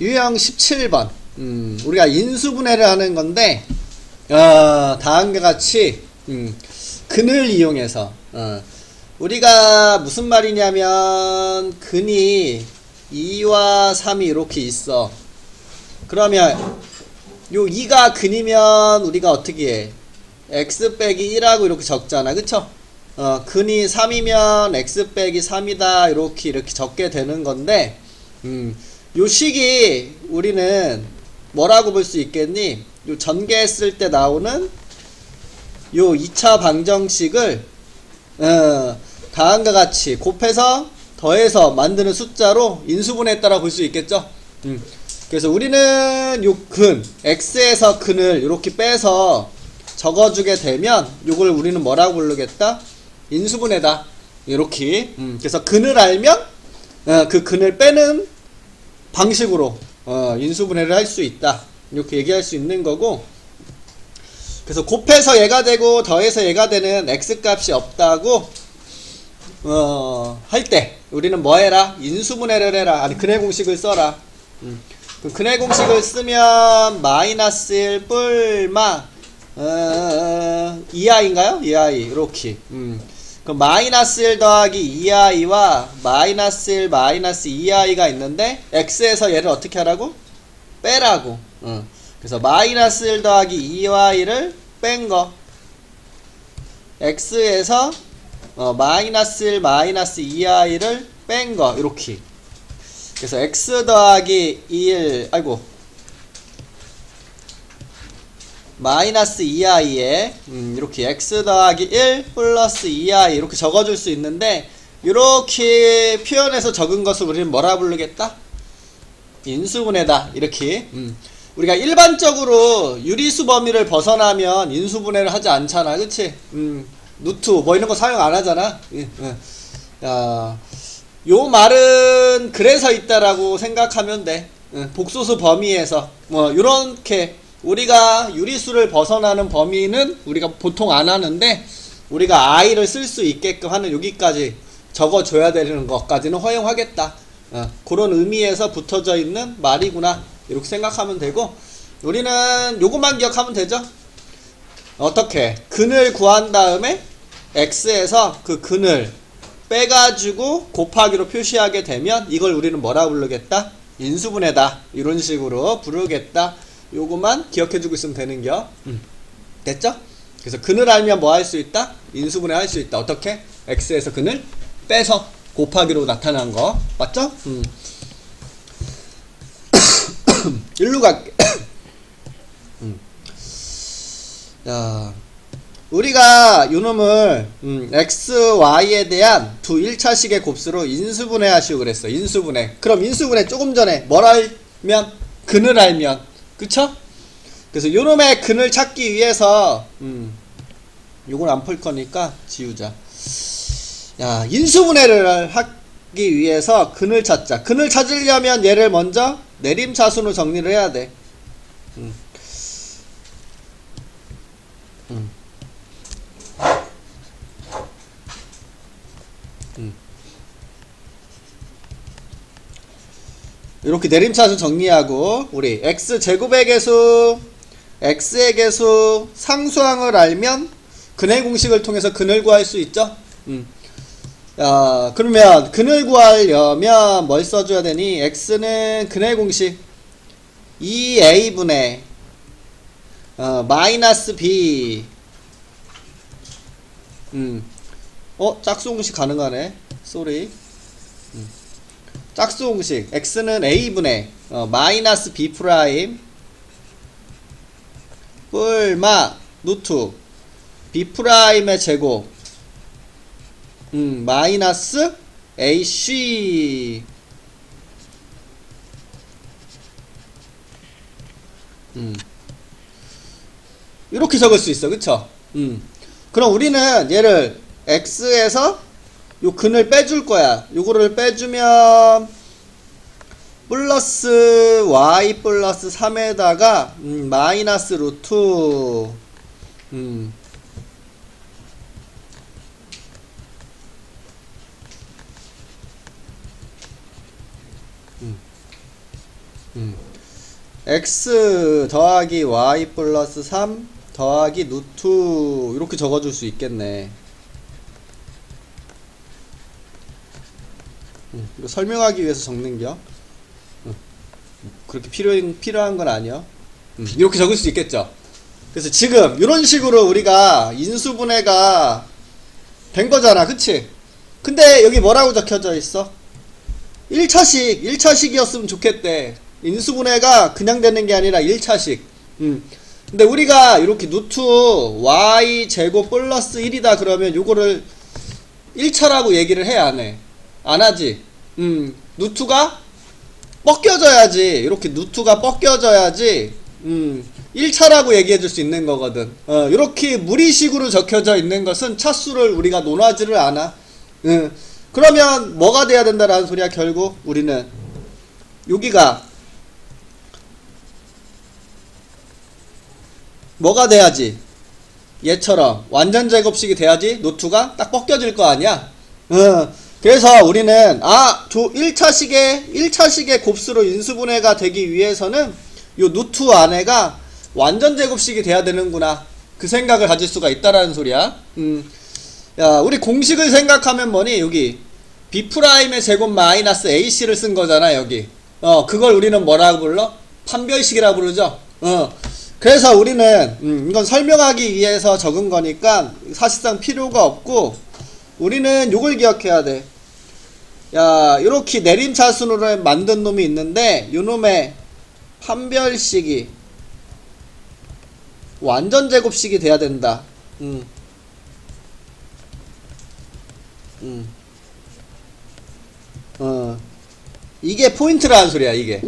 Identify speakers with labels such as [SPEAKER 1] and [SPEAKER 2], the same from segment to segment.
[SPEAKER 1] 유형 17번. 우리가 인수분해를 하는 건데, 다음과 같이, 근을 이용해서, 우리가 무슨 말이냐면, 근이 2와 3이 이렇게 있어. 그러면, 요 2가 근이면, 우리가 어떻게 해? x 빼기 1하고 이렇게 적잖아. 그쵸? 근이 3이면 x 빼기 3이다. 이렇게 적게 되는 건데, 요 식이 우리는 뭐라고 볼 수 있겠니? 요 전개했을 때 나오는 요 2차 방정식을 다음과 같이 곱해서 더해서 만드는 숫자로 인수분해했다라고 볼 수 있겠죠? 그래서 우리는 요 근, x에서 근을 이렇게 빼서 적어주게 되면 요걸 우리는 뭐라고 부르겠다? 인수분해다. 이렇게. 그래서 근을 알면 그 근을 빼는 방식으로 인수분해를 할 수 있다. 이렇게 얘기할 수 있는 거고, 그래서 곱해서 얘가 되고 더해서 얘가 되는 x값이 없다고 할 때 우리는 뭐 해라? 인수분해를 해라. 아니 근의 공식을 써라. 그 근의 공식을 쓰면 마이너스 1 뿔마 2i인가요? 2i 이렇게. 그 마이너스 1 더하기 2i와 마이너스 1 마이너스 2i가 있는데 x에서 얘를 어떻게 하라고? 빼라고. 그래서 마이너스 1 더하기 2i를 뺀 거, x에서 마이너스 1 마이너스 2i를 뺀 거, 이렇게. 그래서 x 더하기 1 마이너스 2i에 이렇게 x 더하기 1 플러스 2i 이렇게 적어줄 수 있는데, 이렇게 표현해서 적은 것을 우리는 뭐라 부르겠다? 인수분해다. 이렇게. 우리가 일반적으로 유리수 범위를 벗어나면 인수분해를 하지 않잖아. 그치? 루트 뭐 이런 거 사용 안 하잖아. 요 말은 그래서 있다라고 생각하면 돼. 복소수 범위에서 뭐 요렇게 우리가 유리수를 벗어나는 범위는 우리가 보통 안 하는데, 우리가 i를 쓸 수 있게끔 하는 여기까지 적어줘야 되는 것까지는 허용하겠다. 그런 의미에서 붙어져 있는 말이구나. 이렇게 생각하면 되고, 우리는 요것만 기억하면 되죠. 어떻게? 근을 구한 다음에 x에서 그 근을 빼가지고 곱하기로 표시하게 되면 이걸 우리는 뭐라 부르겠다? 인수분해다. 이런 식으로 부르겠다. 요것만 기억해주고 있으면 되는겨. 됐죠? 그래서 근을 알면 뭐 할 수 있다? 인수분해 할 수 있다. 어떻게? x에서 근을 빼서 곱하기로 나타난 거. 맞죠? 일로 갈게. 자, 우리가 요놈을 x, y에 대한 두 1차식의 곱수로 인수분해 하시고 그랬어. 인수분해. 그럼 인수분해 조금 전에 뭘 알면? 근을 알면. 그쵸? 그래서 요놈의 근을 찾기 위해서 요걸 안 풀 거니까 지우자. 야, 인수분해를 하기 위해서 근을 찾자. 근을 찾으려면 얘를 먼저 내림차순으로 정리를 해야 돼. 이렇게 내림차순 정리하고, 우리 x제곱의 개수, x의 개수, 상수항을 알면 근의 공식을 통해서 근을 구할 수 있죠. 그러면 근을 구하려면 뭘 써줘야 되니? x는 근의 공식 2a분의 마이너스 b. 짝수 공식 가능하네. 쏘리. 짝수 공식 x는 a분의 마이너스 b 프라임 뿔마 루트 b 프라임의 제곱 마이너스 ac 이렇게 적을 수 있어. 그쵸? 그럼 우리는 얘를 x에서 요 근을 빼줄 거야. 요거를 빼주면 플러스 y 플러스 3에다가 마이너스 루트 x 더하기 y 플러스 3 더하기 루트 이렇게 적어줄 수 있겠네. 이거 설명하기 위해서 적는겨. 그렇게 필요한 건 아니야. 이렇게 적을 수 있겠죠. 그래서 지금 이런 식으로 우리가 인수분해가 된 거잖아, 그치? 근데 여기 뭐라고 적혀져 있어? 1차식이었으면 좋겠대. 인수분해가 그냥 되는 게 아니라 1차식. 근데 우리가 이렇게 루트 y 제곱 플러스 1이다 그러면 요거를 1차라고 얘기를 해, 안 해? 안 하지. 루트가 뻗겨져야지. 이렇게 루트가 뻗겨져야지 1차라고 얘기해 줄 수 있는 거거든. 이렇게 무리식으로 적혀져 있는 것은 차수를 우리가 논하지를 않아. 그러면 뭐가 돼야 된다라는 소리야. 결국 우리는 여기가 뭐가 돼야지, 얘처럼 완전 제곱식이 돼야지 루트가 딱 벗겨질 거 아니야. 그래서 우리는 1차식의 곱수로 인수분해가 되기 위해서는 요 루트 안에가 완전 제곱식이 돼야 되는구나, 그 생각을 가질 수가 있다라는 소리야. 야, 우리 공식을 생각하면 뭐니? 여기 B'의 제곱 마이너스 AC를 쓴 거잖아, 여기. 그걸 우리는 뭐라고 불러? 판별식이라고 부르죠. 그래서 우리는 이건 설명하기 위해서 적은 거니까 사실상 필요가 없고, 우리는 요걸 기억해야 돼. 야, 요렇게 내림차순으로 만든 놈이 있는데 요 놈의 판별식이 완전 제곱식이 돼야 된다. 이게 포인트라는 소리야, 이게.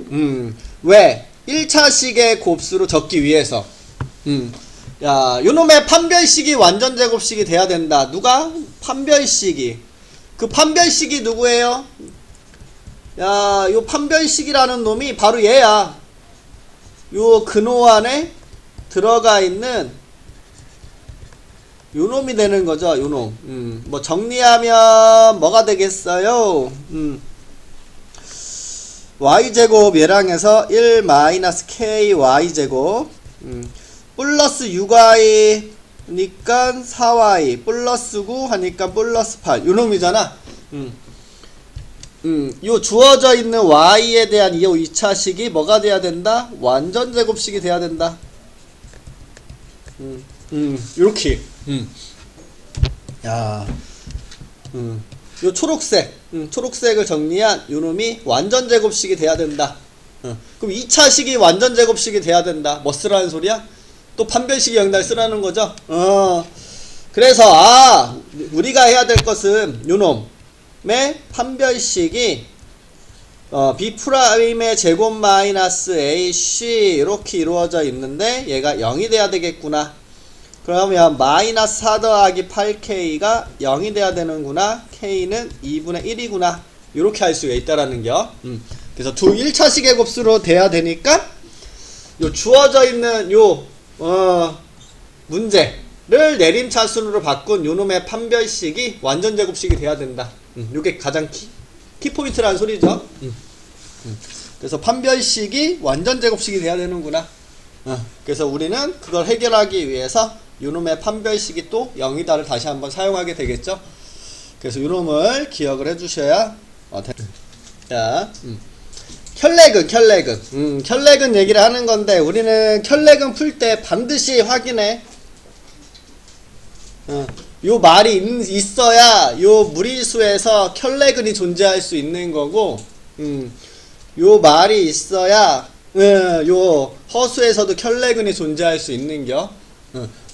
[SPEAKER 1] 왜? 1차식의 곱수로 적기 위해서. 야, 요놈의 판별식이 완전 제곱식이 돼야 된다. 누가? 판별식이. 그 판별식이 누구예요? 야, 요 판별식이라는 놈이 바로 얘야. 요 근호 안에 들어가 있는 요 놈이 되는 거죠, 요 놈. 뭐 정리하면 뭐가 되겠어요? y제곱 얘랑 해서 1 마이너스 k y제곱 플러스 6y 니까 4y 플러스 9 하니까 플러스 8 요놈이잖아. 요 주어져 있는 y에 대한 이 2차식이 뭐가 돼야 된다? 완전 제곱식이 돼야 된다. 요렇게. 야, 요 초록색을 정리한 요놈이 완전 제곱식이 돼야 된다. 그럼 2차식이 완전 제곱식이 돼야 된다. 뭐 쓰라는 소리야? 또 판별식이 여기다 쓰라는 거죠. 그래서 우리가 해야 될 것은 요놈의 판별식이 B'의 제곱 마이너스 AC 이렇게 이루어져 있는데 얘가 0이 돼야 되겠구나. 그러면 마이너스 4 더하기 8K가 0이 돼야 되는구나. K는 2분의 1이구나. 이렇게 할 수가 있다라는 겨. 그래서 두 1차식의 곱수로 돼야 되니까 요 주어져 있는 요 문제를 내림차순으로 바꾼 요놈의 판별식이 완전 제곱식이 돼야 된다. 요게 가장 키포인트라는 소리죠. 그래서 판별식이 완전 제곱식이 돼야 되는구나. 그래서 우리는 그걸 해결하기 위해서 요놈의 판별식이 또 0이다를 다시 한번 사용하게 되겠죠. 그래서 요놈을 기억을 해주셔야 자, 켤레근 얘기를 하는 건데, 우리는 켤레근 풀 때 반드시 확인해. 요 말이 있어야 요 무리수에서 켤레근이 존재할 수 있는 거고, 요 말이 있어야 요 허수에서도 켤레근이 존재할 수 있는겨.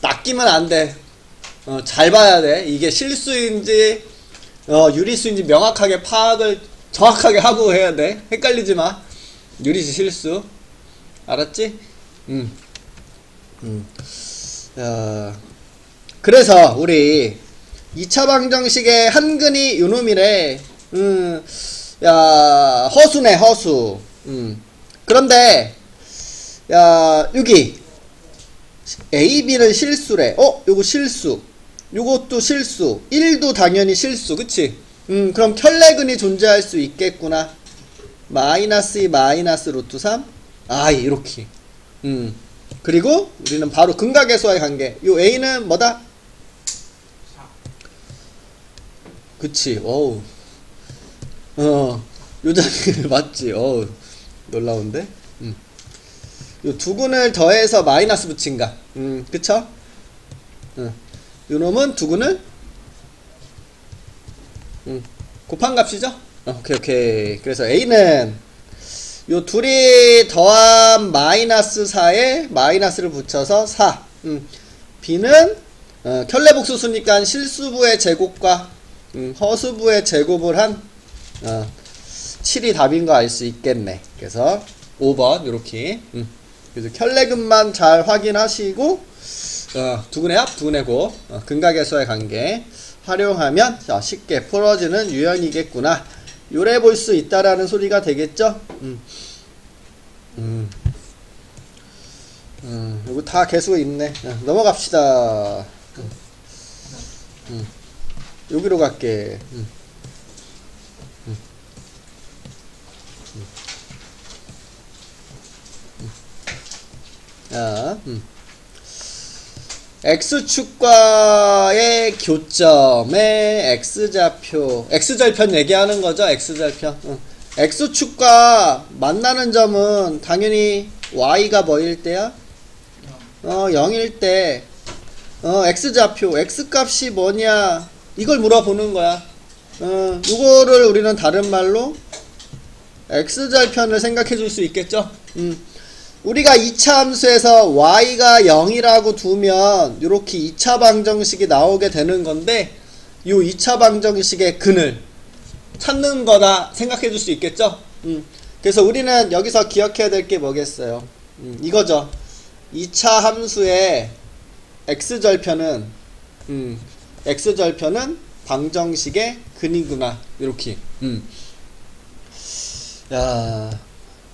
[SPEAKER 1] 낚이면 안 돼. 잘 봐야 돼. 이게 실수인지 유리수인지 명확하게 파악을 정확하게 하고 해야 돼. 헷갈리지 마. 유리수 실수. 알았지? 그래서 우리 2차 방정식의 한근이 요놈이래. 야, 허수네, 허수. 그런데 야, 여기 A, B는 실수래. 요거 실수. 요것도 실수. 1도 당연히 실수. 그치? 그럼 켤레근이 존재할 수 있겠구나. 마이너스 2 마이너스 루트 3 i 이렇게. 그리고 우리는 바로 근각계수와의 관계. 요 a는 뭐다? 그치. 어우. 요장이 맞지. 어우. 놀라운데. 요 두근을 더해서 마이너스 붙인 가. 그쵸? 요 놈은 두근을 곱한 값이죠? 오케이. 그래서 a는 요 둘이 더한 마이너스 4에 마이너스를 붙여서 4. b는 켤레복수수니까 실수부의 제곱과 허수부의 제곱을 한 7이 답인 거 알 수 있겠네. 그래서 5번 요렇게. 그래서 켤레근만 잘 확인하시고 두근의 합, 두근의 곱, 근각계수와의 관계 활용하면 쉽게 풀어지는 유형이겠구나. 요래 볼 수 있다라는 소리가 되겠죠? 요거 다 개수 있네. 넘어갑시다. 여기로 갈게. 자, X축과의 교점의 X좌표, X절편 얘기하는 거죠. X절편. X축과 만나는 점은 당연히 Y가 뭐일 때야? 0일 때. X좌표, X값이 뭐냐? 이걸 물어보는 거야. 요거를 우리는 다른 말로 X절편을 생각해 줄 수 있겠죠? 우리가 2차 함수에서 y가 0이라고 두면 이렇게 2차 방정식이 나오게 되는 건데 이 2차 방정식의 근을 찾는 거다 생각해 줄 수 있겠죠? 그래서 우리는 여기서 기억해야 될 게 뭐겠어요? 이거죠. 2차 함수의 x절편은 x절편은 방정식의 근이구나. 이렇게. 야,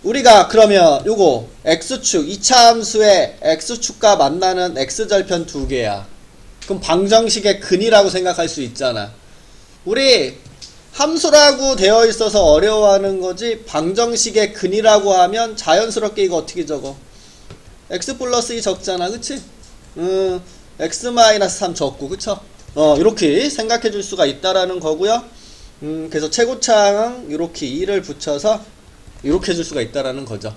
[SPEAKER 1] 우리가 그러면 요거 x축 2차 함수의 x축과 만나는 x절편 두 개야. 그럼 방정식의 근이라고 생각할 수 있잖아. 우리 함수라고 되어 있어서 어려워하는 거지 방정식의 근이라고 하면 자연스럽게 이거 어떻게 적어? x 플러스 2 적잖아. 그치? x 마이너스 3 적고 그쵸? 이렇게 생각해 줄 수가 있다라는 거고요. 그래서 최고창 이렇게 2를 붙여서 이렇게 해줄 수가 있다라는 거죠.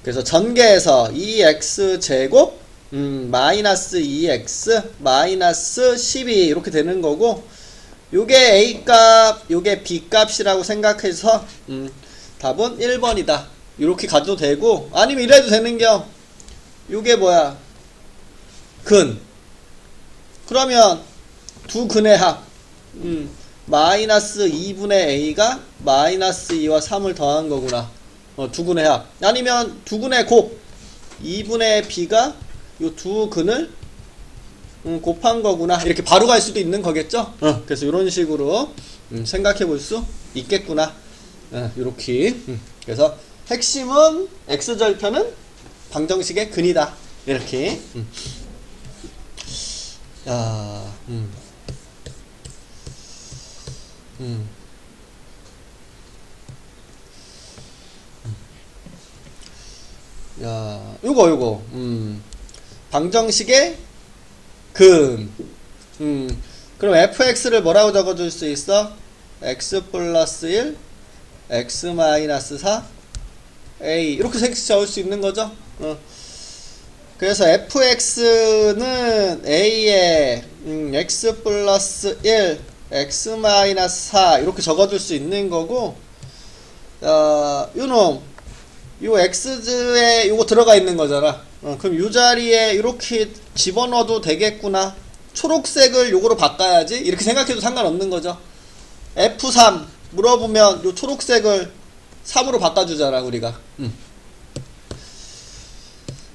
[SPEAKER 1] 그래서 전개해서 2x 제곱 마이너스 2x 마이너스 12 이렇게 되는 거고 요게 a값 요게 b값이라고 생각해서 답은 1번이다 이렇게 가도 되고 아니면 이래도 되는겨. 요게 뭐야? 근. 그러면 두 근의 합 마이너스 2분의 a가 마이너스 2와 3을 더한 거구나. 두 근의 합. 아니면 두 근의 곱 2분의 b가 요 두 근을 곱한 거구나. 이렇게 바로 갈 수도 있는 거겠죠? 그래서 이런 식으로 생각해 볼 수 있겠구나. 이렇게. 그래서 핵심은 x절편은 방정식의 근이다. 이렇게. 야, 야, 요거, 방정식의 근. 그럼 fx를 뭐라고 적어줄 수 있어? x 플러스 1, x 마이너스 4, a. 이렇게 적을 수 있는 거죠? 그래서 fx는 a에 x 플러스 1, x 마이너스 4 이렇게 적어줄 수 있는 거고 요놈 요 x에 요거 들어가 있는 거잖아. 그럼 요 자리에 이렇게 집어넣어도 되겠구나. 초록색을 요거로 바꿔야지 이렇게 생각해도 상관없는 거죠. f3 물어보면 요 초록색을 3으로 바꿔주잖아 우리가.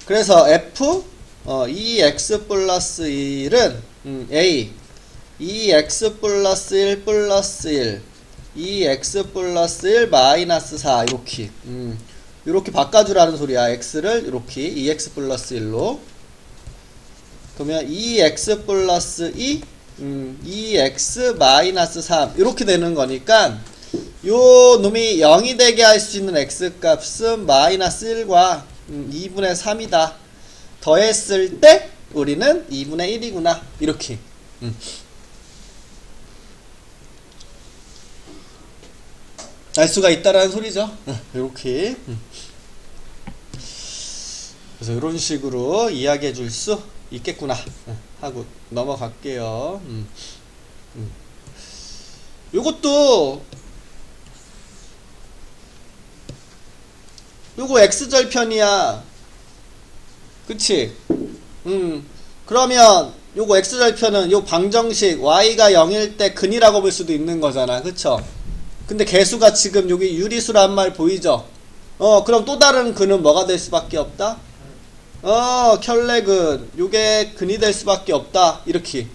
[SPEAKER 1] 그래서 f 2x 플러스 1은 a 2x 플러스 1 플러스 1 2x 플러스 1 마이너스 4 이렇게 이렇게 바꿔주라는 소리야. x를 이렇게 2x 플러스 1로 그러면 2x 플러스 2 2x 마이너스 3 이렇게 되는 거니까 요 놈이 0이 되게 할 수 있는 x값은 마이너스 1과 2분의 3이다. 더했을 때 우리는 2분의 1이구나. 이렇게. 알 수가 있다라는 소리죠. 이렇게. 그래서 이런 식으로 이야기해 줄 수 있겠구나 하고 넘어갈게요. 요것도 요거 x절편이야. 그치? 그러면 요거 x절편은 요 방정식 y가 0일 때 근이라고 볼 수도 있는 거잖아. 그쵸? 근데 개수가 지금 여기 유리수란 말 보이죠? 그럼 또 다른 근은 뭐가 될 수밖에 없다? 켤레근. 요게 근이 될 수밖에 없다. 이렇게.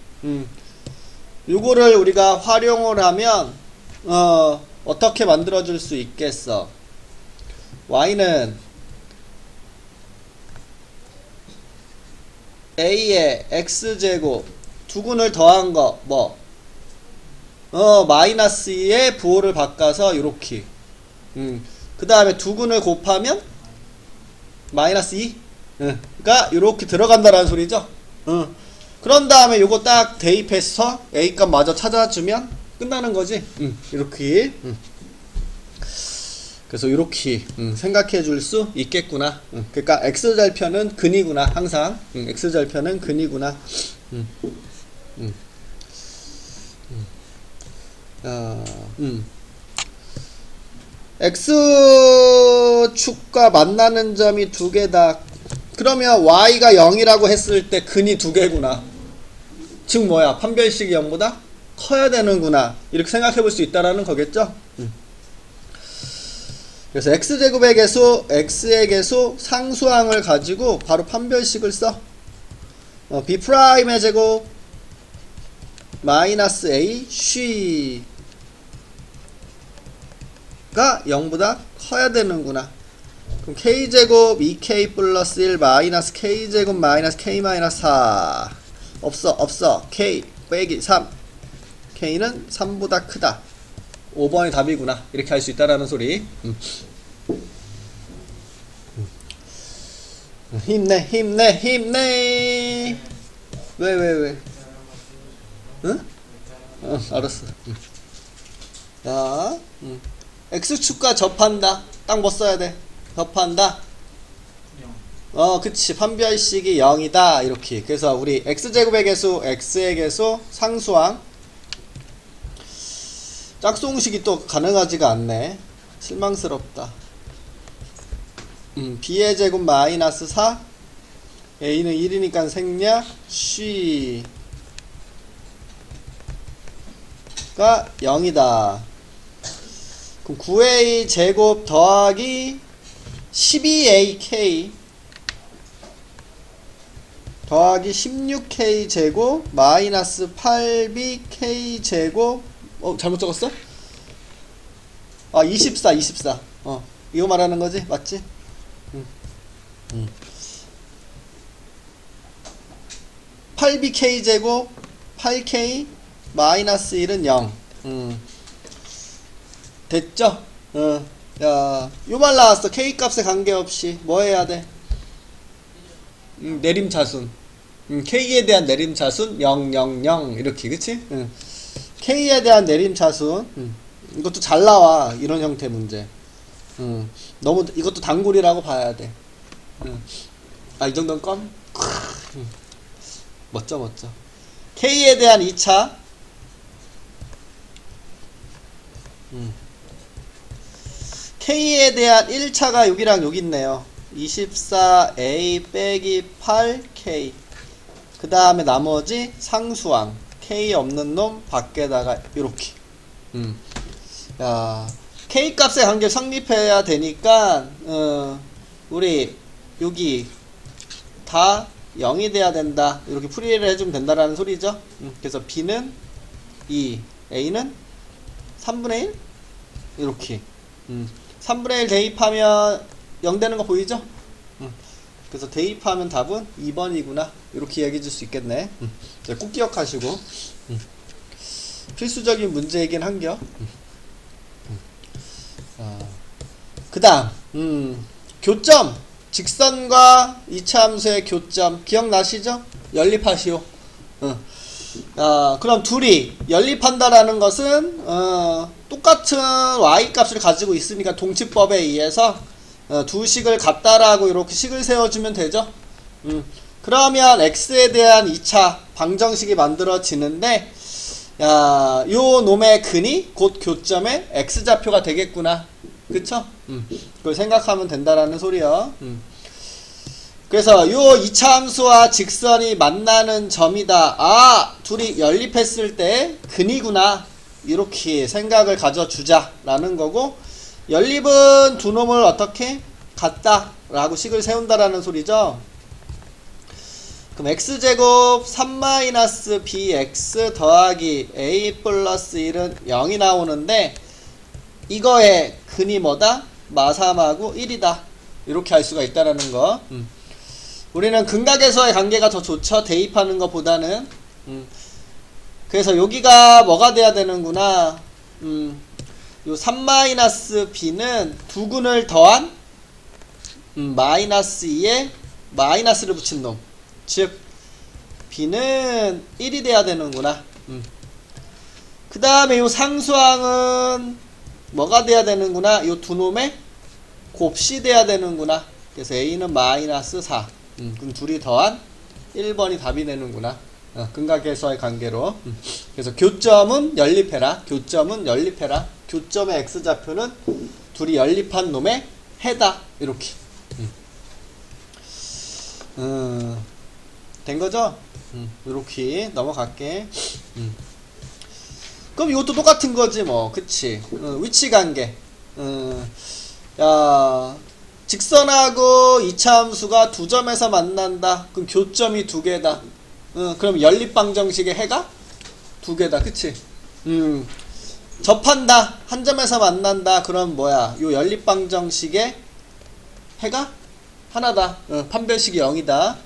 [SPEAKER 1] 요거를 우리가 활용을 하면 어떻게 만들어 줄 수 있겠어? y는 a에 x제곱 두근을 더한 거 뭐? 마이너스 2에 부호를 바꿔서 요렇게. 그 다음에 두근을 곱하면 마이너스 2? 가 요렇게 들어간다라는 소리죠. 그런 다음에 요거 딱 대입해서 A값 마저 찾아주면 끝나는 거지. 이렇게. 그래서 이렇게 생각해 줄 수 있겠구나. 그러니까 x절편은 근이구나. 항상 x절편은 근이구나. x축과 만나는 점이 두 개다. 그러면 y가 0이라고 했을 때 근이 두 개구나. 즉 뭐야? 판별식이 0보다 커야 되는구나. 이렇게 생각해 볼 수 있다라는 거겠죠? 그래서 x제곱의 개수, x의 개수, 상수항을 가지고 바로 판별식을 써. b'의 제곱 마이너스 a 쉬가 0보다 커야 되는구나. 그럼 k제곱 2k 플러스 1 마이너스 k제곱 마이너스 k 마이너스 4 없어. k 빼기 3 k는 3보다 크다. 5번이 답이구나. 이렇게 할 수 있다라는 소리. 힘내. 왜? 응? 알았어. 자, x축과 접한다. 딱 뭐 써야 돼? 접한다. 그치. 판별식이 0이다. 이렇게. 그래서 우리 x제곱의 개수, x의 개수, 상수항. 짝수공식이 또 가능하지가 않네. 실망스럽다. b의 제곱 마이너스 4 a는 1이니까 생략 쉬가 0이다. 그럼 9a 제곱 더하기 12ak 더하기 16k 제곱 마이너스 8bk 제곱 잘못 적었어? 24 이거 말하는 거지? 맞지? 8bk 제곱 8k 마이너스 1은 0 됐죠? 야, 요 말 나왔어. k 값에 관계없이 뭐 해야 돼? 내림차순. k에 대한 내림차순 0 0 0 이렇게. 그치? k에 대한 내림차순. 이것도 잘 나와. 이런 형태 문제. 너무 이것도 단골이라고 봐야 돼. 이 정도는 껌? 멋져. k에 대한 2차 k에 대한 1차가 여기랑 여기 있네요. 24a 빼기 8k 그 다음에 나머지 상수항 k 없는 놈 밖에다가 요렇게. 야, k 값의 관계 성립해야 되니까 우리 여기 다 0이 돼야 된다. 이렇게 풀이를 해주면 된다라는 소리죠. 그래서 b는 2, a는 3분의 1 이렇게. 3분의 1 대입하면 0 되는 거 보이죠? 그래서 대입하면 답은 2번이구나. 이렇게 얘기해 줄 수 있겠네. 꼭 기억하시고. 필수적인 문제이긴 한겨. 그 다음 교점, 직선과 이차함수의 교점 기억나시죠? 연립하시오. 그럼 둘이 연립한다라는 것은 똑같은 y값을 가지고 있으니까 동치법에 의해서 두 식을 같다라고 이렇게 식을 세워주면 되죠. 그러면 x에 대한 2차 방정식이 만들어지는데, 요 놈의 근이 곧 교점의 x좌표가 되겠구나. 그쵸? 그걸 생각하면 된다라는 소리요. 그래서 요 2차 함수와 직선이 만나는 점이다. 둘이 연립했을 때 근이구나. 이렇게 생각을 가져주자라는 거고, 연립은 두 놈을 어떻게? 같다라고 식을 세운다라는 소리죠. 그럼 x제곱 3-bx 더하기 a 플러스 1은 0이 나오는데, 이거의 근이 뭐다? 마3하고 1이다. 이렇게 할 수가 있다라는 거. 우리는 근각에서의 관계가 더 좋죠. 대입하는 것보다는. 그래서 여기가 뭐가 돼야 되는구나. 요 3-b는 두 근을 더한 마이너스 2에 마이너스를 붙인 놈. 즉 b는 1이 돼야 되는구나. 그 다음에 요 상수항은 뭐가 돼야 되는구나. 요 두 놈의 곱씨 돼야 되는구나. 그래서 a는 마이너스 4. 그럼 둘이 더한 1번이 답이 되는구나. 근각에서의 관계로. 그래서 교점은 연립해라. 교점은 연립해라. 교점의 x좌표는 둘이 연립한 놈의 해다. 이렇게. 된 거죠? 이렇게 넘어갈게. 그럼 이것도 똑같은 거지 뭐. 그치? 위치 관계. 직선하고 2차 함수가 두 점에서 만난다. 그럼 교점이 두 개다. 그럼 연립방정식의 해가 두 개다. 그치? 접한다. 한 점에서 만난다. 그럼 뭐야? 요 연립방정식의 해가 하나다. 판별식이 0이다.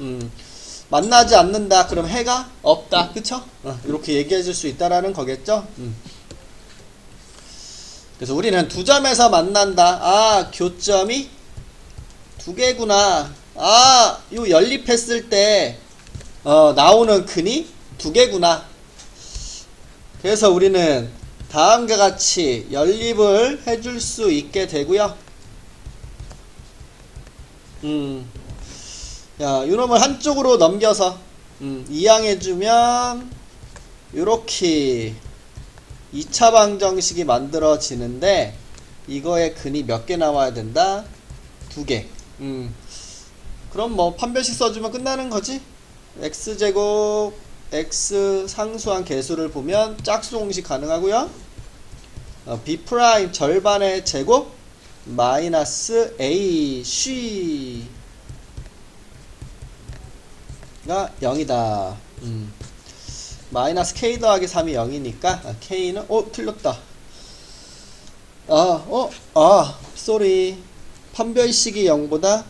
[SPEAKER 1] 만나지 않는다. 그럼 해가 없다. 그쵸? 이렇게 얘기해 줄 수 있다라는 거겠죠? 그래서 우리는 두 점에서 만난다. 교점이 두 개구나. 요 연립했을 때 나오는 근이 두 개구나. 그래서 우리는 다음과 같이 연립을 해줄 수 있게 되고요. 요놈을 한쪽으로 넘겨서 이항해주면 요렇게 2차 방정식이 만들어지는데, 이거의 근이 몇 개 나와야 된다? 두 개. 그럼 뭐 판별식 써주면 끝나는 거지. x제곱 x 상수한 개수를 보면 짝수 공식 가능하고요. b 프라임 절반의 제곱 마이너스 a c 가 0이다. 마이너스 k 더하기 3이 0이니까 k는 틀렸다. 쏘리. 판별식이 0보다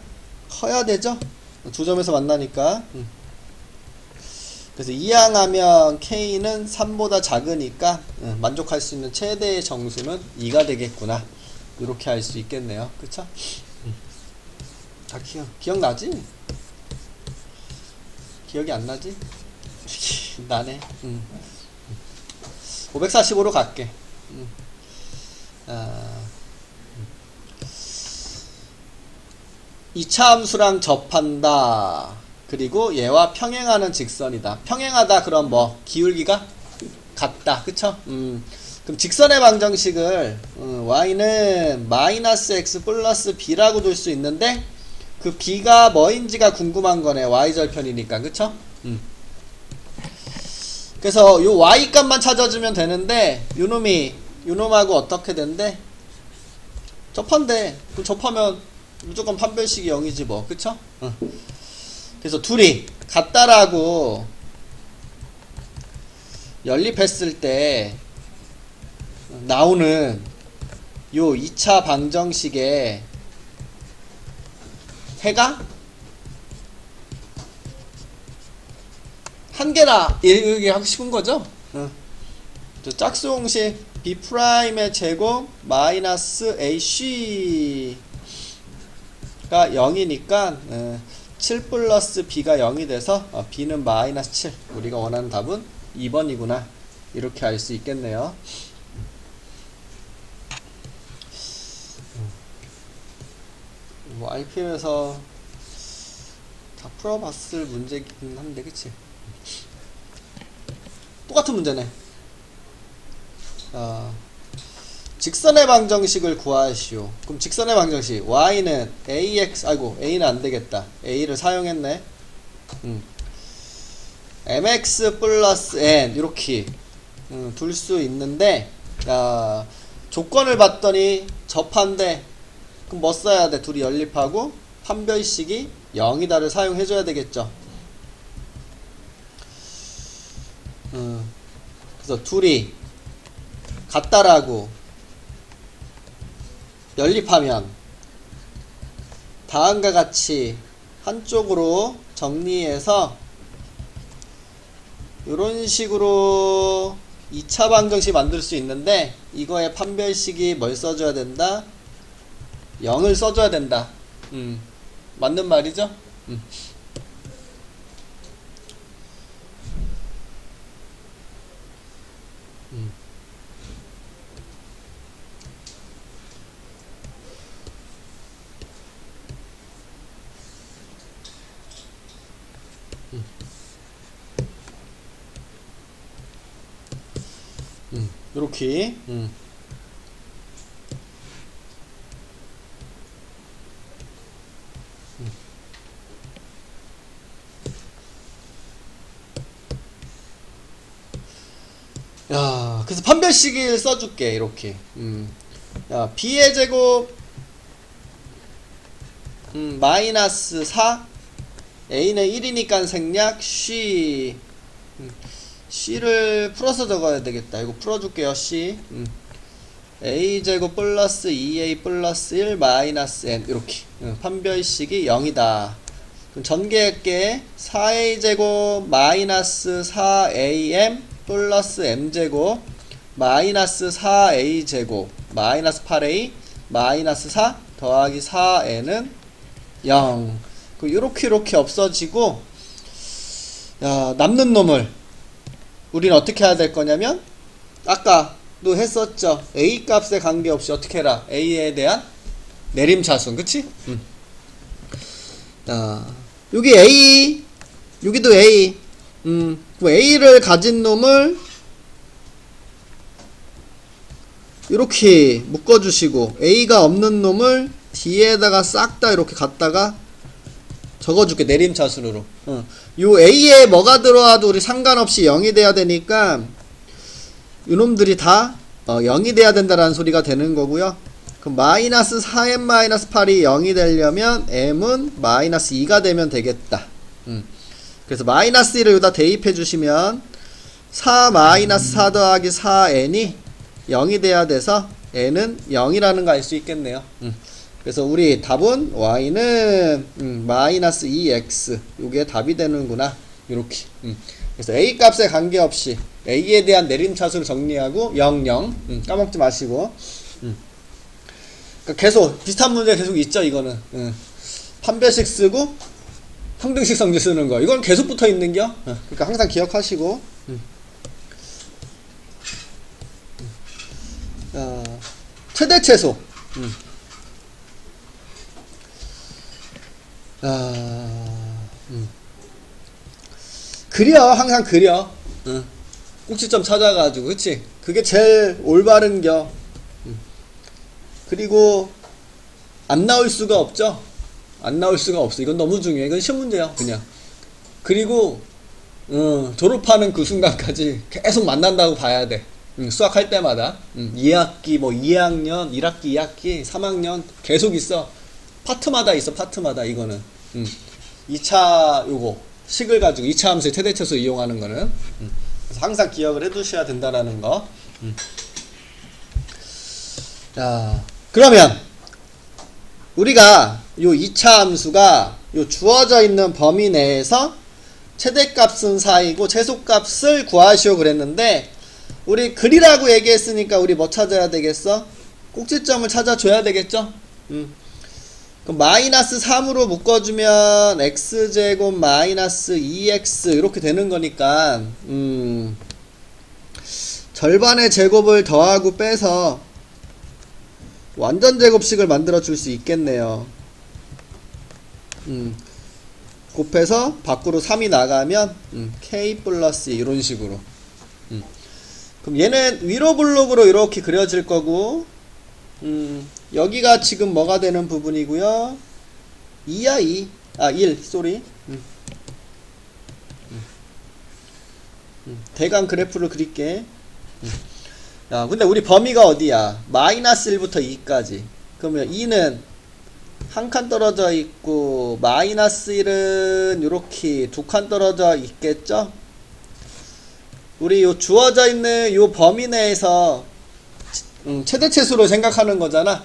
[SPEAKER 1] 커야 되죠? 두 점에서 만나니까. 그래서 이항하면 k는 3보다 작으니까 만족할 수 있는 최대의 정수는 2가 되겠구나. 이렇게 할 수 있겠네요. 그쵸? 다 기억나지? 기억이 안 나지? 나네. 545로 갈게. 2차 함수랑 접한다. 그리고 얘와 평행하는 직선이다. 평행하다 그럼 뭐 기울기가 같다. 그쵸? 그럼 직선의 방정식을 y는 마이너스 x 플러스 b라고 둘 수 있는데, 그 b가 뭐인지가 궁금한 거네. y절편이니까. 그쵸? 그래서 요 y 값만 찾아주면 되는데, 요놈하고 어떻게 된대? 접한대. 그럼 접하면 무조건 판별식이 0이지 뭐. 그쵸? 그래서 둘이 같다라고 연립했을 때 나오는 요 2차 방정식의 해가 한 개라. 이렇게 하고 싶은 거죠? 짝수 공식 b 프라임의 제곱 마이너스 ac 0이니까 7 플러스 b가 0이 돼서 b는 마이너스 7. 우리가 원하는 답은 2번이구나. 이렇게 알 수 있겠네요. 뭐 RPM에서 다 풀어봤을 문제긴 한데, 그치? 똑같은 문제네. 직선의 방정식을 구하시오. 그럼 직선의 방정식 y는 ax, 아이고 a는 안되겠다. a를 사용했네. mx 플러스 n 이렇게 둘 수 있는데, 조건을 봤더니 접한데, 그럼 뭐 써야 돼? 둘이 연립하고 판별식이 0이다를 사용해줘야 되겠죠. 그래서 둘이 같다라고 연립하면 다음과 같이 한쪽으로 정리해서 이런 식으로 2차 방정식 만들 수 있는데, 이거의 판별식이 뭘 써줘야 된다? 0을 써줘야 된다. 맞는 말이죠? 요렇게. 야, 그래서 판별식을 써줄게. 이렇게. 야, b의 제곱 마이너스 4, a는 1이니까 생략 c. c를 풀어서 적어야 되겠다. 이거 풀어줄게요. c. a제곱 플러스 2a 플러스 1 마이너스 n. 이렇게. 판별식이 0이다. 그럼 전개할게. 4a제곱 마이너스 4am 플러스 m제곱 마이너스 4a제곱 마이너스 8a 마이너스 4 더하기 4n은 0. 요렇게 없어지고, 야, 남는 놈을 우리는 어떻게 해야 될 거냐면, 아까도 했었죠. a 값에 관계없이 어떻게 해라? a에 대한 내림차순. 그치? 여기 a, 여기도 a. a를 가진 놈을 이렇게 묶어주시고, a가 없는 놈을 뒤에다가 싹 다 이렇게 갖다가 적어줄게. 내림차순으로. 요 a에 뭐가 들어와도 우리 상관없이 0이 돼야 되니까 요놈들이 다 0이 돼야 된다라는 소리가 되는 거고요. 그럼 마이너스 4m 마이너스 8이 0이 되려면 m은 마이너스 2가 되면 되겠다. 그래서 마이너스 1을 여기다 대입해 주시면 4 마이너스 4 더하기 4n이 0이 돼야 돼서 n은 0이라는 거 알 수 있겠네요. 그래서 우리 답은 y는 마이너스 2x. 요게 답이 되는구나. 요렇게. 그래서 a 값에 관계없이 a에 대한 내림차수를 정리하고 0, 0. 까먹지 마시고. 그러니까 계속 비슷한 문제 계속 있죠. 이거는. 판별식 쓰고 평등식 성질 쓰는 거. 이건 계속 붙어 있는겨. 그러니까 항상 기억하시고. 최대 최소. 그려. 항상 그려. 꼭지점 찾아가지고. 그치? 그게 제일 올바른겨. 그리고 안 나올 수가 없죠. 안 나올 수가 없어. 이건 너무 중요해. 이건 시험 문제야. 그냥. 그리고 졸업하는 그 순간까지 계속 만난다고 봐야 돼. 수학할 때마다 2학기 뭐 2학년 1학기 2학기 3학년 계속 있어. 파트마다 있어. 파트마다. 이거는 2차 요거 식을 가지고 2차 함수의 최대차수 이용하는 거는 그래서 항상 기억을 해 두셔야 된다라는 거. 자, 그러면 우리가 요 2차 함수가 요 주어져 있는 범위 내에서 최대값은 4이고 최소값을 구하시오 그랬는데, 우리 글이라고 얘기했으니까 우리 뭐 찾아야 되겠어? 꼭지점을 찾아줘야 되겠죠? 그럼 마이너스 3으로 묶어주면 x제곱 마이너스 2x 이렇게 되는 거니까 절반의 제곱을 더하고 빼서 완전 제곱식을 만들어 줄 수 있겠네요. 곱해서 밖으로 3이 나가면 k 플러스 이런 식으로. 그럼 얘는 위로 블록으로 이렇게 그려질 거고, 여기가 지금 뭐가 되는 부분이고요. 2야 2. 1 쏘리. 대강 그래프를 그릴게. 야, 근데 우리 범위가 어디야? 마이너스 1부터 2까지. 그러면 2는 한 칸 떨어져 있고, 마이너스 1은 요렇게 두 칸 떨어져 있겠죠? 우리 요 주어져 있는 요 범위 내에서 최대치수로 생각하는 거잖아.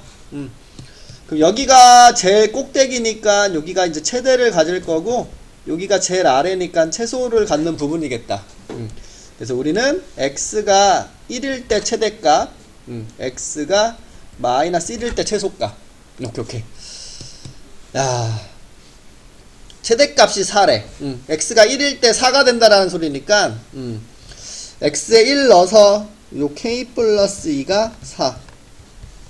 [SPEAKER 1] 그럼 여기가 제일 꼭대기니까 여기가 이제 최대를 가질 거고, 여기가 제일 아래니까 최소를 갖는 부분이겠다. 그래서 우리는 x가 1일 때 최대값, x가 마이너스 1일 때 최소값. 오케이. 야, 최대값이 4래. x가 1일 때 4가 된다라는 소리니까, x에 1 넣어서 요 k 플러스 2가 4.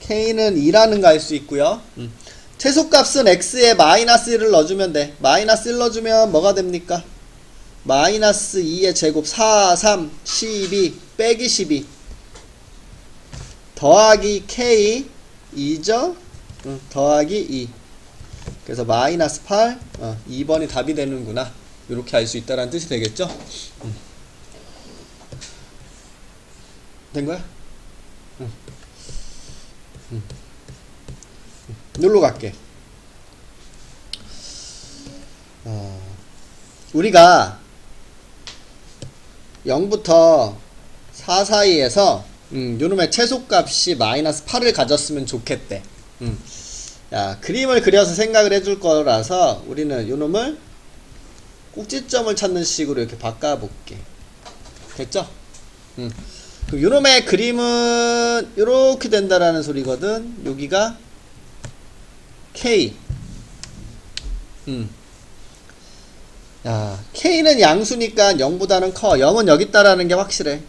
[SPEAKER 1] k는 2라는 거 알 수 있고요. 최소값은 x에 마이너스 1을 넣어주면 돼. 마이너스 1 넣어주면 뭐가 됩니까? 마이너스 2의 제곱 4, 3, 12 빼기 12 더하기 k 2죠? 더하기 2. 그래서 마이너스 8, 2번이 답이 되는구나. 이렇게 알 수 있다라는 뜻이 되겠죠? 된 거야? 눌러 갈게. 우리가 0부터 4 사이에서 요놈의 최소값이 마이너스 8을 가졌으면 좋겠대. 야, 그림을 그려서 생각을 해줄 거라서 우리는 요놈을 꼭지점을 찾는 식으로 이렇게 바꿔볼게. 됐죠? 그럼 요놈의 그림은 요렇게 된다라는 소리거든. 여기가 K. 야, K는 양수니까 0보다는 커. 0은 여기 있다라는 게 확실해.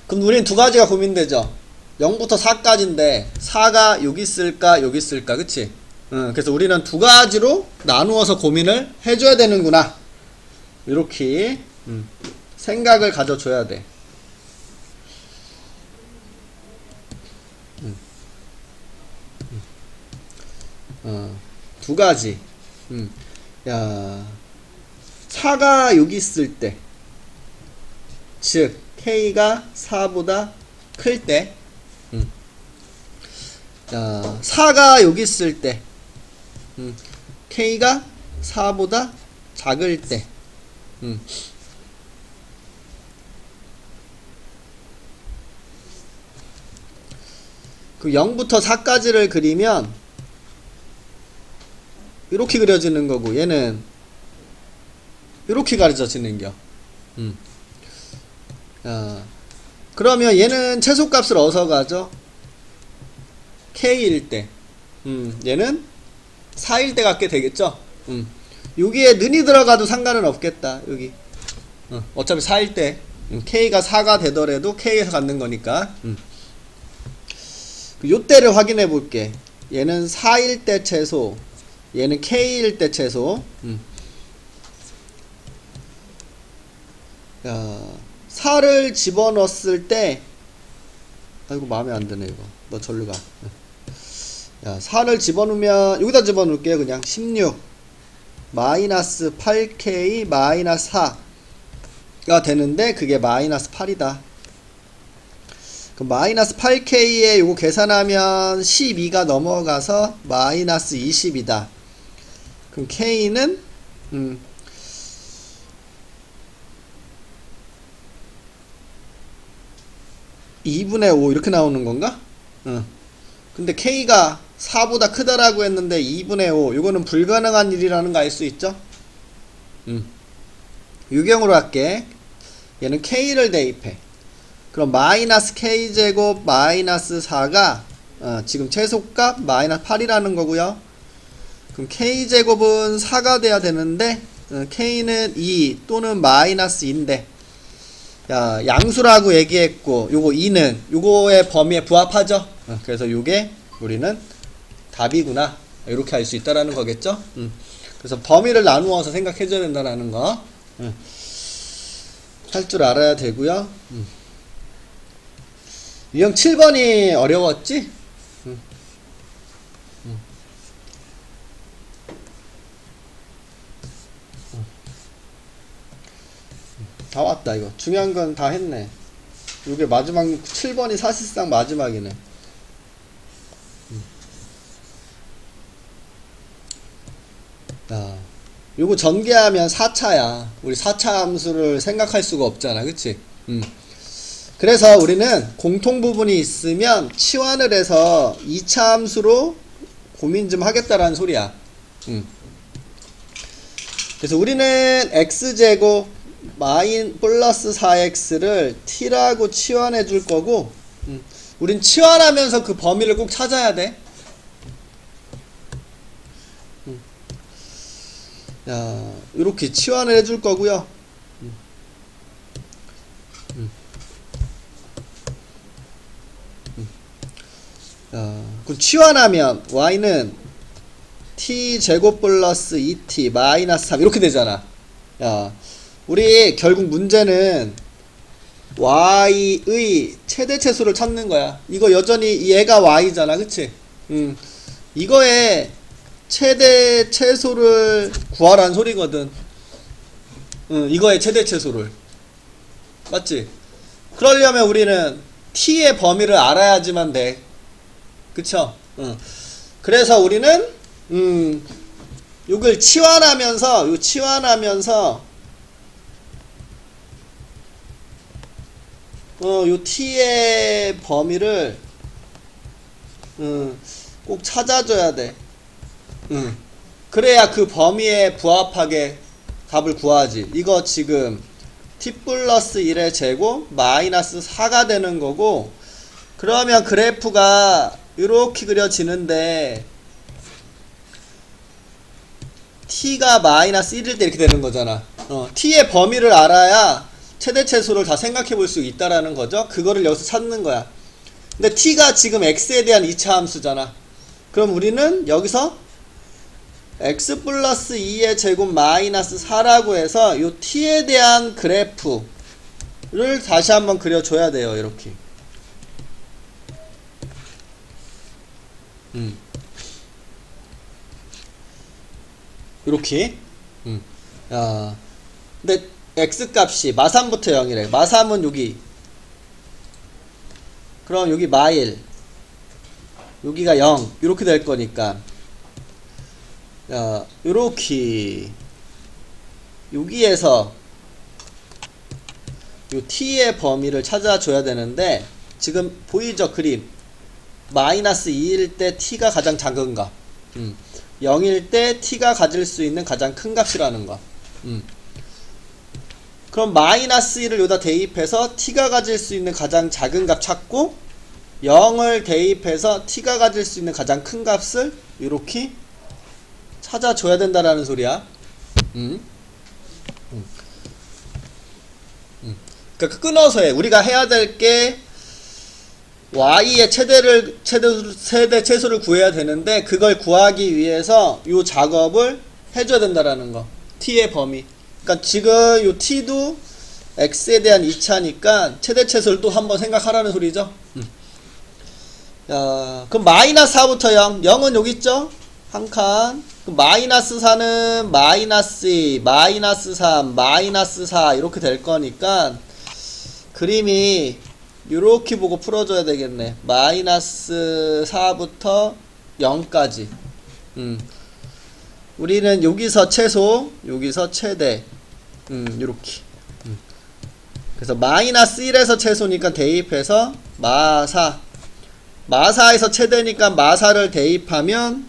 [SPEAKER 1] 그럼 우린 두 가지가 고민되죠. 0부터 4까지인데 4가 여기 있을까 여기 있을까, 그치? 그래서 우리는 두 가지로 나누어서 고민을 해줘야 되는구나. 이렇게 생각을 가져줘야 돼. 두 가지. 야, 4가 여기 있을 때, 즉 K가 4보다 클 때, 4가 여기 있을 때, K가 4보다 작을 때, 그 0부터 4까지를 그리면 이렇게 그려지는 거고, 얘는 이렇게 가려지는겨. 그러면 얘는 최소값을 어디서 가죠? K일 때. 얘는 4일 때 갖게 되겠죠? 여기에 는이 들어가도 상관은 없겠다. 여기. 어차피 4일 때. K가 4가 되더라도 K에서 갖는 거니까. 요 때를 확인해 볼게. 얘는 4일 때 최소. 얘는 K일 때 최소. 야, 4를 집어넣었을 때, 아이고 마음에 안 드네 이거. 너 절로 가. 야, 4를 집어넣으면 여기다 집어넣을게요. 그냥 16 마이너스 8K 마이너스 4가 되는데 그게 마이너스 8이다. 그럼 마이너스 8K에 요거 계산하면 12가 넘어가서 마이너스 20이다. 그럼 K는 2분의 5 이렇게 나오는 건가? 근데 K가 4보다 크다라고 했는데 2분의 5 이거는 불가능한 일이라는 거 알 수 있죠? 유경으로 할게. 얘는 K를 대입해. 그럼 마이너스 K제곱 마이너스 4가 지금 최소값 마이너스 8이라는 거고요. 그럼 k제곱은 4가 돼야 되는데 k는 2 또는 마이너스 2인데 양수라고 얘기했고 요거 2는 요거의 범위에 부합하죠. 그래서 요게 우리는 답이구나 이렇게 알 수 있다라는 거겠죠. 그래서 범위를 나누어서 생각해 줘야 된다라는 거 할 줄 알아야 되고요. 유형 7번이 어려웠지? 다 왔다. 이거 중요한 건 다 했네. 이게 마지막 7번이 사실상 마지막이네. 요거 전개하면 4차야. 우리 4차 함수를 생각할 수가 없잖아. 그치? 그래서 우리는 공통 부분이 있으면 치환을 해서 2차 함수로 고민 좀 하겠다라는 소리야. 그래서 우리는 x제곱 플러스 4x를 t라고 치환해 줄 거고, 우린 치환하면서 그 범위를 꼭 찾아야 돼. 이렇게 치환을 해 줄 거고요. 그럼 치환하면 y는 t제곱 플러스 2t 마이너스 3 이렇게 되잖아. 우리 결국 문제는 y의 최대체수를 찾는 거야. 이거 여전히 얘가 y잖아. 그치? 이거의 최대체수를 구하라는 소리거든. 이거의 최대체수를. 맞지? 그러려면 우리는 t의 범위를 알아야지만 돼. 그쵸? 그래서 우리는 이걸 치환하면서 요 t의 범위를 꼭 찾아줘야 돼. 그래야 그 범위에 부합하게 답을 구하지. 이거 지금 t 플러스 1의 제곱 마이너스 4가 되는 거고, 그러면 그래프가 이렇게 그려지는데 t가 마이너스 1일 때 이렇게 되는 거잖아. t의 범위를 알아야 최대체수를 다 생각해 볼 수 있다라는 거죠. 그거를 여기서 찾는 거야. 근데 t가 지금 x에 대한 2차 함수잖아. 그럼 우리는 여기서 x 플러스 2의 제곱 마이너스 4라고 해서 이 t에 대한 그래프를 다시 한번 그려줘야 돼요. 이렇게. 이렇게. 근데 x값이 마3부터 0이래. 마3은 여기. 그럼 여기 마1. 여기가 0. 이렇게 될 거니까. 요렇게. 여기에서 요 t의 범위를 찾아줘야 되는데, 지금 보이죠? 그림. 마이너스 2일 때 t가 가장 작은 값. 0일 때 t가 가질 수 있는 가장 큰 값이라는 거. 그럼 마이너스 1을 여기다 대입해서 t가 가질 수 있는 가장 작은 값 찾고, 0을 대입해서 t가 가질 수 있는 가장 큰 값을 이렇게 찾아줘야 된다라는 소리야. 그러니까 끊어서 해. 우리가 해야 될 게 y의 최대 최소를 구해야 되는데, 그걸 구하기 위해서 요 작업을 해줘야 된다라는 거. t의 범위. 그러니까 지금 요 t도 x에 대한 2차니까 최대 최소를 또 한번 생각하라는 소리죠. 그럼 마이너스 4부터 0. 0은 여기 있죠? 한 칸. 그럼 마이너스 4는 마이너스 2, 마이너스 3, 마이너스 4 이렇게 될 거니까 그림이 요렇게 보고 풀어줘야 되겠네. 마이너스 4부터 0까지. 우리는 여기서 최소, 여기서 최대. 요렇게. 그래서 마이너스 1에서 최소니까 대입해서 마4. 마4에서 최대니까 마4를 대입하면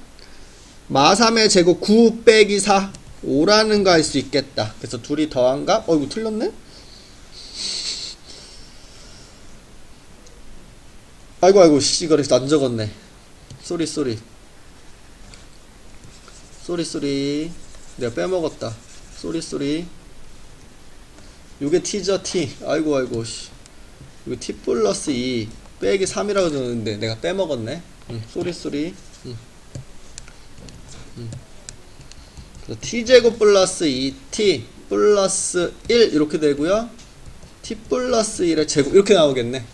[SPEAKER 1] 마3의 제곱 9 빼기 4. 5라는 거 할 수 있겠다. 그래서 둘이 더한 값? 이거 틀렸네? 아이고 씨 이거 안 적었네. 쏘리 내가 빼먹었다. 쏘리 요게 t죠 t. 아이고 씨 이거 t 플러스 2 빼기 3이라고 적었는데 내가 빼먹었네. 쏘리 그래서 t제곱 플러스 2t 플러스 1 이렇게 되고요. t 플러스 1의 제곱 이렇게 나오겠네.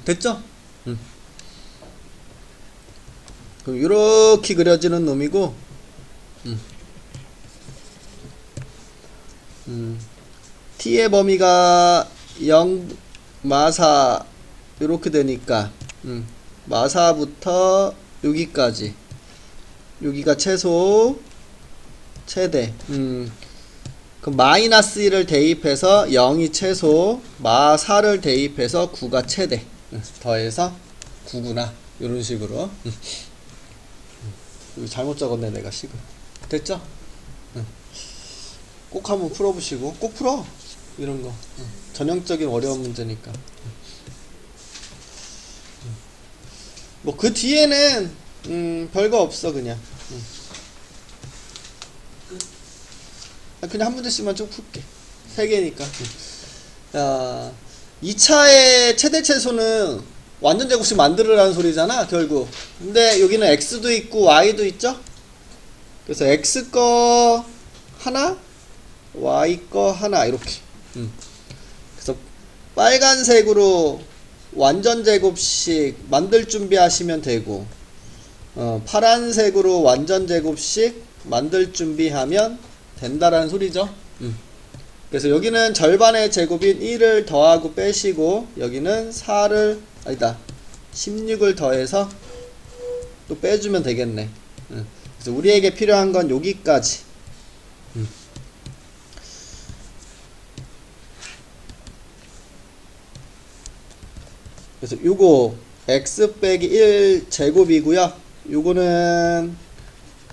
[SPEAKER 1] 됐죠? 그럼 이렇게 그려지는 놈이고, t의 범위가 0 마사 이렇게 되니까 마사부터 여기까지 여기가 최소 최대. 그럼 마이너스 1을 대입해서 0이 최소, 마 4를 대입해서 9가 최대. 더해서 9구나. 이런 식으로. 이거 잘못 적었네 내가 식을. 됐죠? 꼭 한번 풀어보시고. 꼭 풀어. 이런 거. 전형적인 어려운 문제니까. 뭐 그 뒤에는 별거 없어 그냥. 그냥 한 문제씩만 쭉 풀게. 3개니까. 자, 2차의 최대 최소는 완전 제곱식 만들으라는 소리잖아 결국. 근데 여기는 x도 있고 y도 있죠. 그래서 x 거 하나, y 거 하나 이렇게. 그래서 빨간색으로 완전 제곱식 만들 준비하시면 되고, 파란색으로 완전 제곱식 만들 준비하면 된다라는 소리죠. 그래서 여기는 절반의 제곱인 1을 더하고 빼시고, 여기는 4를 아니다 16을 더해서 또 빼주면 되겠네. 그래서 우리에게 필요한 건 여기까지. 그래서 요거 x 빼기 1 제곱이고요. 요거는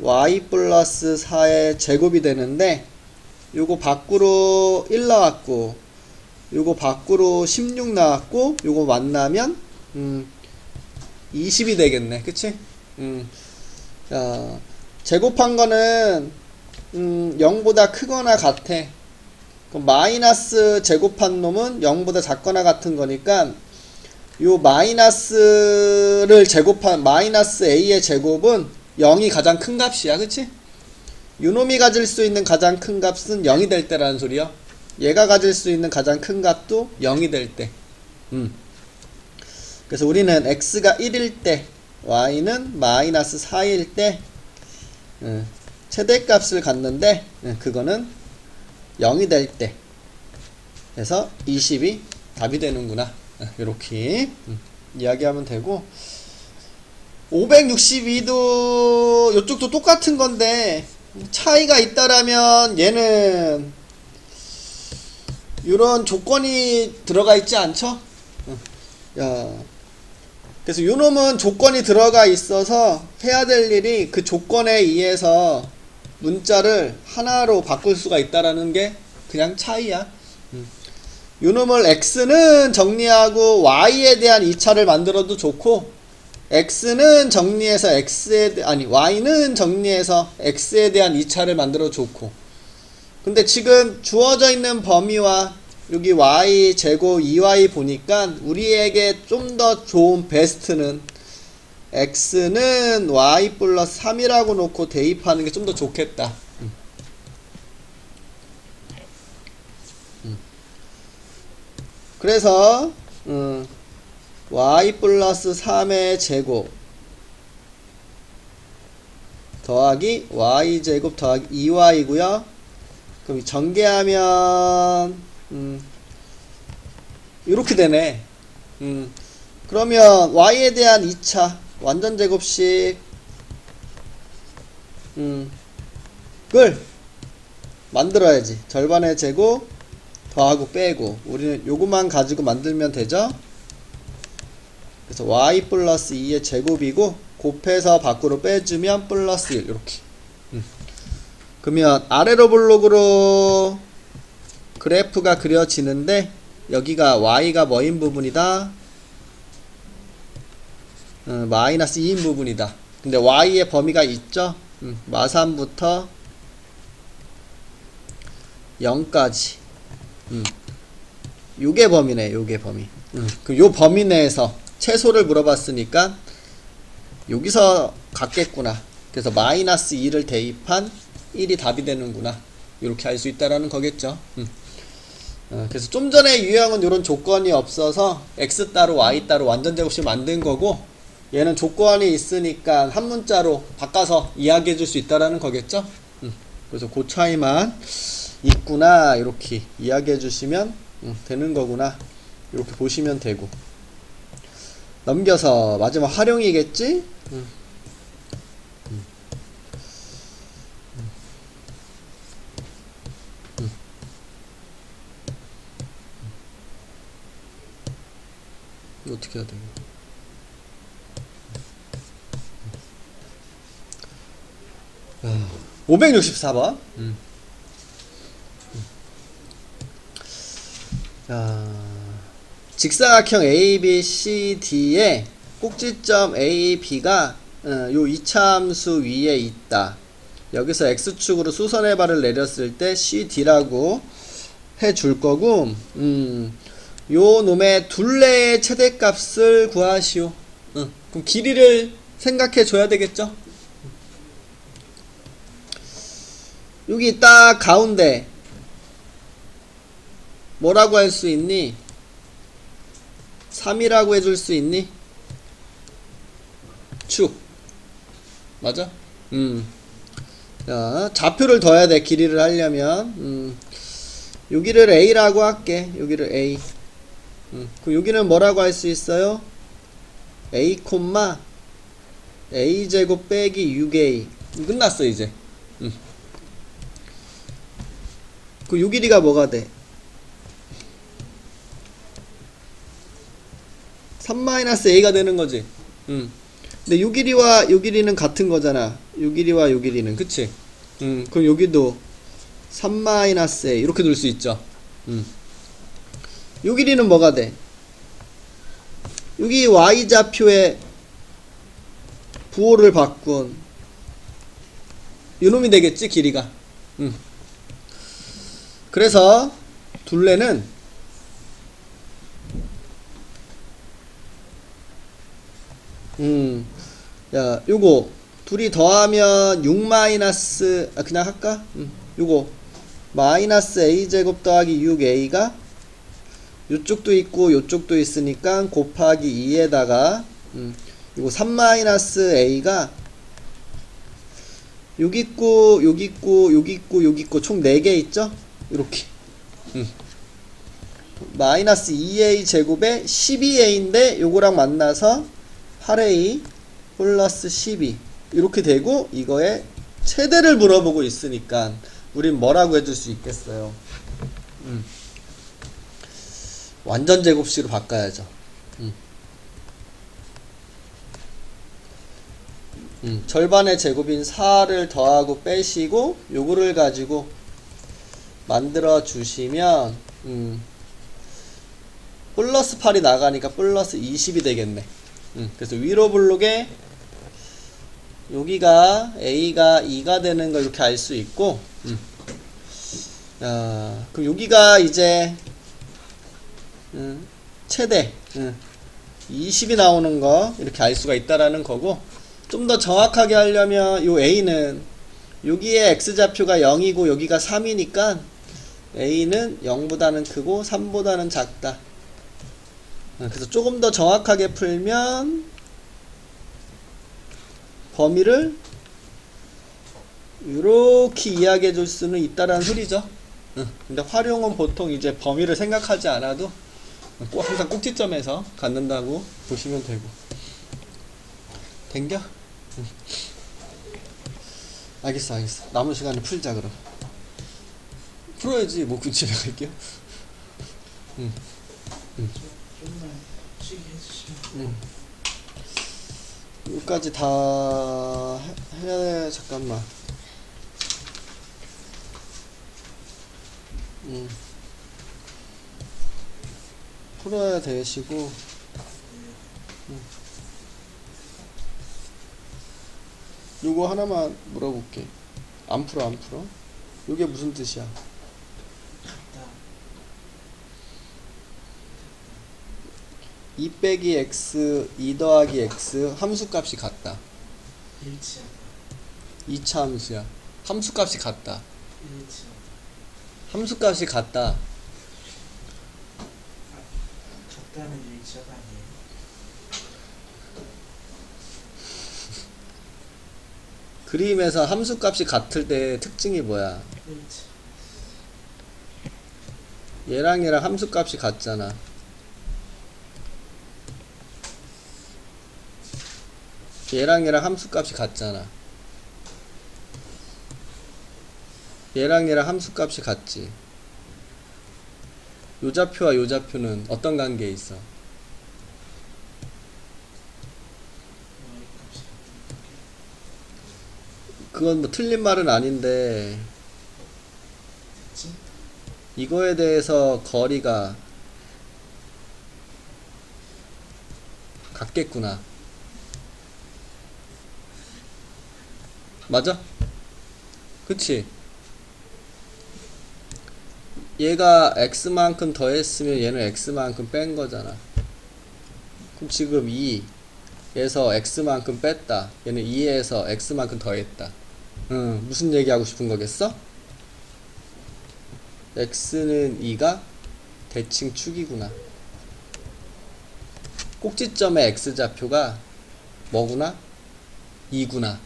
[SPEAKER 1] y 플러스 4의 제곱이 되는데, 요거 밖으로 1 나왔고 요거 밖으로 16 나왔고 요거 만나면 20이 되겠네. 그치? 자, 제곱한 거는 0보다 크거나 같아. 그럼 마이너스 제곱한 놈은 0보다 작거나 같은 거니까 요 마이너스를 제곱한 마이너스 a의 제곱은 0이 가장 큰 값이야. 그치? 요놈이 가질 수 있는 가장 큰 값은 0이 될 때라는 소리야. 얘가 가질 수 있는 가장 큰 값도 0이 될 때. 그래서 우리는 x가 1일 때, y는 마이너스 4일 때 최대값을 갖는데, 그거는 0이 될 때. 그래서 20이 답이 되는구나. 이렇게 이야기하면 되고, 562도 이쪽도 똑같은 건데 차이가 있다라면 얘는 이런 조건이 들어가 있지 않죠? 야, 그래서 요놈은 조건이 들어가 있어서 해야 될 일이 그 조건에 의해서 문자를 하나로 바꿀 수가 있다라는 게 그냥 차이야. 요놈을 x는 정리하고 y에 대한 2차를 만들어도 좋고, x는 정리해서 y는 정리해서 x에 대한 2차를 만들어 좋고, 근데 지금 주어져 있는 범위와 여기 y 제곱 2y 보니까 우리에게 좀 더 좋은 베스트는 x는 y 플러스 3이라고 놓고 대입하는 게 좀 더 좋겠다. 그래서 y 플러스 3의 제곱 더하기 y 제곱 더하기 2y고요. 그럼 전개하면 이렇게 되네. 그러면 y에 대한 2차 완전 제곱식 을 만들어야지. 절반의 제곱 더하고 빼고, 우리는 요거만 가지고 만들면 되죠. 그래서 y 플러스 2의 제곱이고 곱해서 밖으로 빼주면 플러스 1 이렇게. 그러면 아래로 블록으로 그래프가 그려지는데 여기가 y가 뭐인 부분이다? 마이너스 2인 부분이다. 근데 y의 범위가 있죠? 마3부터 0까지. 요게 범위네, 요게 범위. 요 범위 내에서 최소를 물어봤으니까 여기서 같겠구나. 그래서 마이너스 2를 대입한 1이 답이 되는구나. 이렇게 알 수 있다라는 거겠죠. 그래서 좀 전에 유형은 이런 조건이 없어서 x 따로 y 따로 완전 제곱식 만든 거고, 얘는 조건이 있으니까 한 문자로 바꿔서 이야기해 줄 수 있다라는 거겠죠. 그래서 그 차이만 있구나, 이렇게 이야기해 주시면 되는 거구나, 이렇게 보시면 되고. 넘겨서 마지막 활용이겠지. 이거 어떻게 해야 돼? 564번. 자, 직사각형 ABCD의 꼭지점 AB가 요 이차함수 위에 있다. 여기서 X축으로 수선의 발을 내렸을 때 CD라고 해줄 거고, 요 놈의 둘레의 최대값을 구하시오. 그럼 길이를 생각해 줘야 되겠죠? 여기 딱 가운데 뭐라고 할 수 있니? 3이라고 해줄 수 있니? 축 맞아? 자, 좌표를 둬야 돼. 길이를 하려면 여기를 A라고 할게. 여기를 A. 그럼 여기는 뭐라고 할 수 있어요? A, A 제곱 빼기 6A. 끝났어 이제. 그 요 길이가 뭐가 돼? 3-A가 되는 거지. 근데 요 길이와 요 길이는 같은 거잖아. 요 길이와 요 길이는. 그치? 그럼 여기도 3-A 이렇게 둘 수 있죠. 요 길이는 뭐가 돼? 여기 y좌표에 부호를 바꾼 요놈이 되겠지, 길이가. 그래서 둘레는 야, 요거 둘이 더하면 6 마이너스, 그냥 할까? 요거 마이너스 a제곱 더하기 6a가 요쪽도 있고 요쪽도 있으니까 곱하기 2에다가 요거 3 마이너스 a가 여기 있고 여기 있고 여기 있고 여기 있고 총 4개 있죠? 이렇게 마이너스 2a 제곱에 12a인데 요거랑 만나서 8a 플러스 12 이렇게 되고, 이거의 최대를 물어보고 있으니까 우린 뭐라고 해줄 수 있겠어요? 완전 제곱식으로 바꿔야죠. 절반의 제곱인 4를 더하고 빼시고 요거를 가지고 만들어 주시면 플러스 8이 나가니까 플러스 20이 되겠네. 그래서 위로 블록에 여기가 A가 2가 되는 걸 이렇게 알 수 있고, 그럼 여기가 이제 최대 20이 나오는 거 이렇게 알 수가 있다라는 거고, 좀 더 정확하게 하려면 요 A는 여기에 X좌표가 0이고 여기가 3이니까 A는 0보다는 크고 3보다는 작다. 그래서 조금 더 정확하게 풀면 범위를 이렇게 이야기해 줄 수는 있다라는 소리죠. 근데 활용은 보통 이제 범위를 생각하지 않아도 꼭 항상 꼭지점에서 갖는다고 보시면 되고. 댕겨? 알겠어. 남은 시간에 풀자. 그럼 풀어야지. 뭐 집에 갈게요.
[SPEAKER 2] 좀만 쉬게 해주시면.
[SPEAKER 1] 여기까지 다 해야 돼. 잠깐만. 풀어야 되시고. 요거 하나만 물어볼게. 안 풀어, 안 풀어? 요게 무슨 뜻이야?
[SPEAKER 2] 같다.
[SPEAKER 1] 2 빼기 x, 2 더하기 x 함수값이 같다.
[SPEAKER 2] 일치하다.
[SPEAKER 1] 2차 함수야. 함수값이 같다.
[SPEAKER 2] 일치하다.
[SPEAKER 1] 함수값이 같다.
[SPEAKER 2] 같다는 일치하다 아니에요?
[SPEAKER 1] 그림에서 함수값이 같을 때 특징이 뭐야?
[SPEAKER 2] 일치.
[SPEAKER 1] 얘랑 얘랑 함수값이 같잖아. 얘랑 얘랑 함수값이 같잖아. 얘랑 얘랑 함수값이 같지. 요 좌표와 요 좌표는 어떤 관계에 있어?
[SPEAKER 2] y 값이 같은
[SPEAKER 1] 그건 뭐 틀린 말은 아닌데
[SPEAKER 2] 특징?
[SPEAKER 1] 이거에 대해서 거리가 같겠구나. 맞아? 그치? 얘가 x만큼 더했으면 얘는 x만큼 뺀 거잖아. 그럼 지금 2에서 x만큼 뺐다. 얘는 2에서 x만큼 더했다. 무슨 얘기하고 싶은 거겠어? x는 2가 대칭 축이구나. 꼭지점의 x좌표가 뭐구나? 2구나.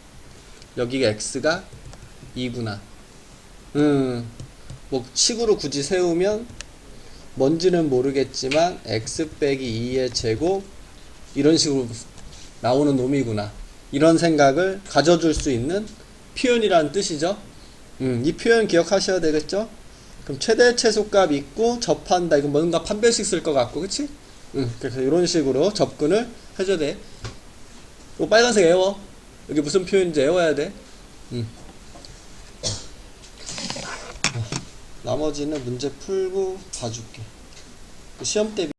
[SPEAKER 1] 여기가 x가 2구나. 뭐 식으로 굳이 세우면 뭔지는 모르겠지만 x 빼기 2의 제곱 이런 식으로 나오는 놈이구나. 이런 생각을 가져줄 수 있는 표현이라는 뜻이죠. 이 표현 기억하셔야 되겠죠? 그럼 최대 최소값 있고 접한다. 이건 뭔가 판별식 쓸 것 같고, 그치? 그래서 이런 식으로 접근을 해줘야 돼. 요 빨간색 애워. 여기 무슨 표현인지 애워야 돼. 나머지는 문제 풀고 봐줄게. 시험 대비